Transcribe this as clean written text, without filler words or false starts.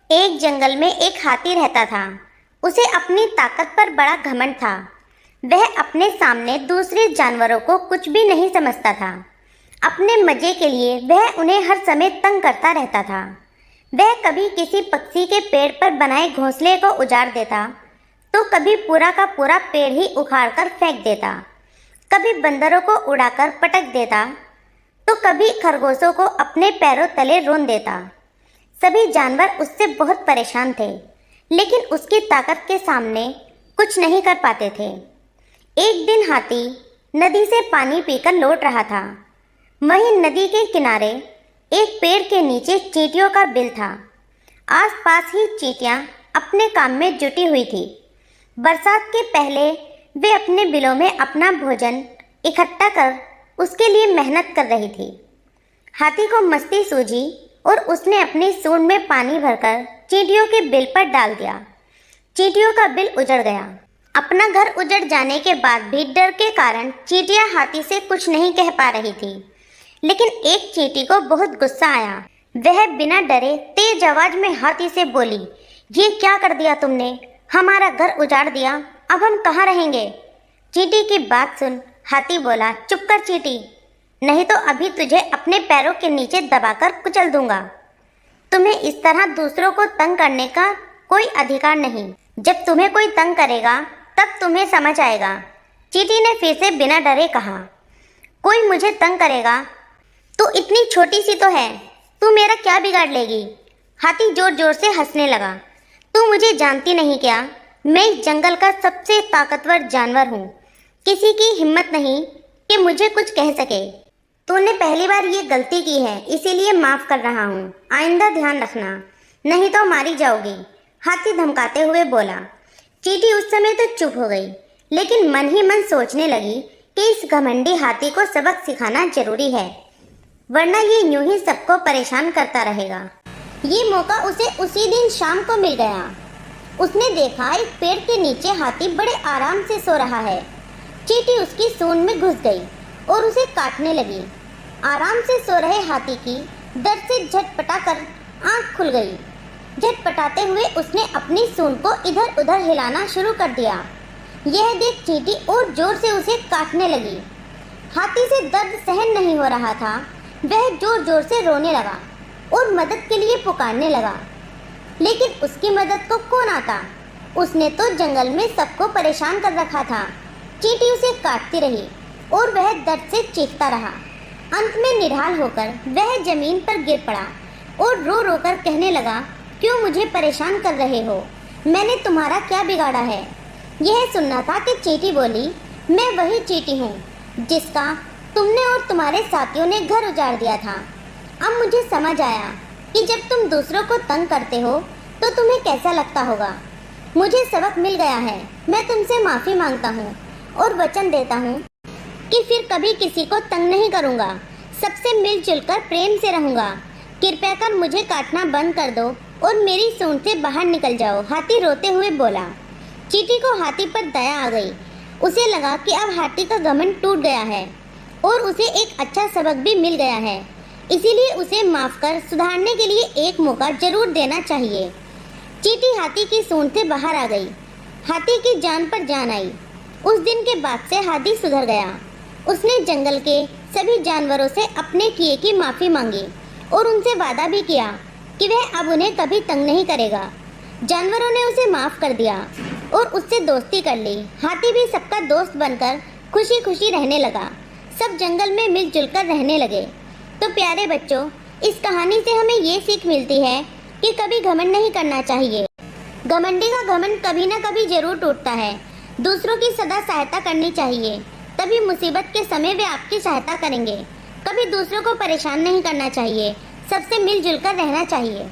एक जंगल में एक हाथी रहता था। उसे अपनी ताकत पर बड़ा घमंड था। वह अपने सामने दूसरे जानवरों को कुछ भी नहीं समझता था। अपने मजे के लिए वह उन्हें हर समय तंग करता रहता था। वह कभी किसी पक्षी के पेड़ पर बनाए घोंसले को उजाड़ देता, तो कभी पूरा का पूरा पेड़ ही उखाड़कर फेंक देता। कभी बंदरों को उड़ाकर पटक देता, तो कभी खरगोशों को अपने पैरों तले रौंद देता। सभी जानवर उससे बहुत परेशान थे, लेकिन उसकी ताकत के सामने कुछ नहीं कर पाते थे। एक दिन हाथी नदी से पानी पीकर लौट रहा था। वहीं नदी के किनारे एक पेड़ के नीचे चींटियों का बिल था। आसपास ही चींटियां अपने काम में जुटी हुई थी। बरसात के पहले वे अपने बिलों में अपना भोजन इकट्ठा कर उसके लिए मेहनत कर रही थी। हाथी को मस्ती सूझी और उसने अपनी सूंड में पानी भरकर चींटियों के बिल पर डाल दिया। चींटियों का बिल उजड़ गया। अपना घर उजड़ जाने के बाद भी डर के कारण चींटियां हाथी से कुछ नहीं कह पा रही थी। लेकिन एक चींटी को बहुत गुस्सा आया। वह बिना डरे तेज आवाज में हाथी से बोली, ये क्या कर दिया तुमने? हमारा घर उजाड़ दिया, अब हम कहाँ रहेंगे? चींटी की बात सुन हाथी बोला, चुप कर चींटी, नहीं तो अभी तुझे अपने पैरों के नीचे दबाकर कुचल दूंगा। तुम्हें इस तरह दूसरों को तंग करने का कोई अधिकार नहीं। जब तुम्हें कोई तंग करेगा तब तुम्हें समझ आएगा। चींटी ने फिर से बिना डरे कहा, कोई मुझे तंग करेगा? तू इतनी छोटी सी तो है, तू मेरा क्या बिगाड़ लेगी? हाथी जोर जोर से हंसने लगा। तू मुझे जानती नहीं क्या? मैं इस जंगल का सबसे ताकतवर जानवर हूँ। किसी की हिम्मत नहीं कि मुझे कुछ कह सके। तूने पहली बार ये गलती की है, इसीलिए माफ़ कर रहा हूँ। आइंदा ध्यान रखना, नहीं तो मारी जाओगी। हाथी धमकाते हुए बोला। चींटी उस समय तो चुप हो गई, लेकिन मन ही मन सोचने लगी कि इस घमंडी हाथी को सबक सिखाना जरूरी है, वरना ये यूं ही सबको परेशान करता रहेगा। ये मौका उसे उसी दिन शाम को मिल गया। उसने देखा एक पेड़ के नीचे हाथी बड़े आराम से सो रहा है। चींटी उसकी सूंड में घुस गई और उसे काटने लगी। आराम से सो रहे हाथी की डर से झटपटा कर आंख खुल गई। झटपटाते हुए उसने अपनी सूंड को इधर उधर हिलाना शुरू कर दिया। यह देख चींटी और जोर से उसे काटने लगी। हाथी से दर्द सहन नहीं हो रहा था। वह जोर जोर से रोने लगा और मदद के लिए पुकारने लगा, लेकिन उसकी मदद को कौन आता? उसने तो जंगल में सबको परेशान कर रखा था। चींटी उसे काटती रही और वह दर्द से चीखता रहा। अंत में निढाल होकर वह जमीन पर गिर पड़ा और रो रो कर कहने लगा, क्यों मुझे परेशान कर रहे हो? मैंने तुम्हारा क्या बिगाड़ा है? यह सुनना था कि चींटी बोली, मैं वही चींटी हूँ जिसका तुमने और तुम्हारे साथियों ने घर उजाड़ दिया था। अब मुझे समझ आया कि जब तुम दूसरों को तंग करते हो तो तुम्हें कैसा लगता होगा। मुझे सबक मिल गया है। मैं तुमसे माफ़ी मांगता हूँ और वचन देता हूँ कि फिर कभी किसी को तंग नहीं करूँगा। सबसे मिलजुल कर प्रेम से रहूँगा। कृपया कर मुझे काटना बंद कर दो और मेरी सूंड से बाहर निकल जाओ। हाथी रोते हुए बोला। चींटी को हाथी पर दया आ गई। उसे लगा कि अब हाथी का घमंड टूट गया है और उसे एक अच्छा सबक भी मिल गया है, इसीलिए उसे माफ़ कर सुधारने के लिए एक मौका जरूर देना चाहिए। चींटी हाथी की सूंड से बाहर आ गई। हाथी की जान पर जान आई। उस दिन के बाद से हाथी सुधर गया। उसने जंगल के सभी जानवरों से अपने किए की माफ़ी मांगी और उनसे वादा भी किया कि वह अब उन्हें कभी तंग नहीं करेगा। जानवरों ने उसे माफ़ कर दिया और उससे दोस्ती कर ली। हाथी भी सबका दोस्त बनकर खुशी खुशी रहने लगा। सब जंगल में मिलजुल कर रहने लगे। तो प्यारे बच्चों, इस कहानी से हमें ये सीख मिलती है कि कभी घमंड नहीं करना चाहिए। घमंडी का घमंड कभी ना कभी जरूर टूटता है। दूसरों की सदा सहायता करनी चाहिए, तभी मुसीबत के समय वे आपकी सहायता करेंगे। कभी दूसरों को परेशान नहीं करना चाहिए। सबसे मिलजुल कर रहना चाहिए।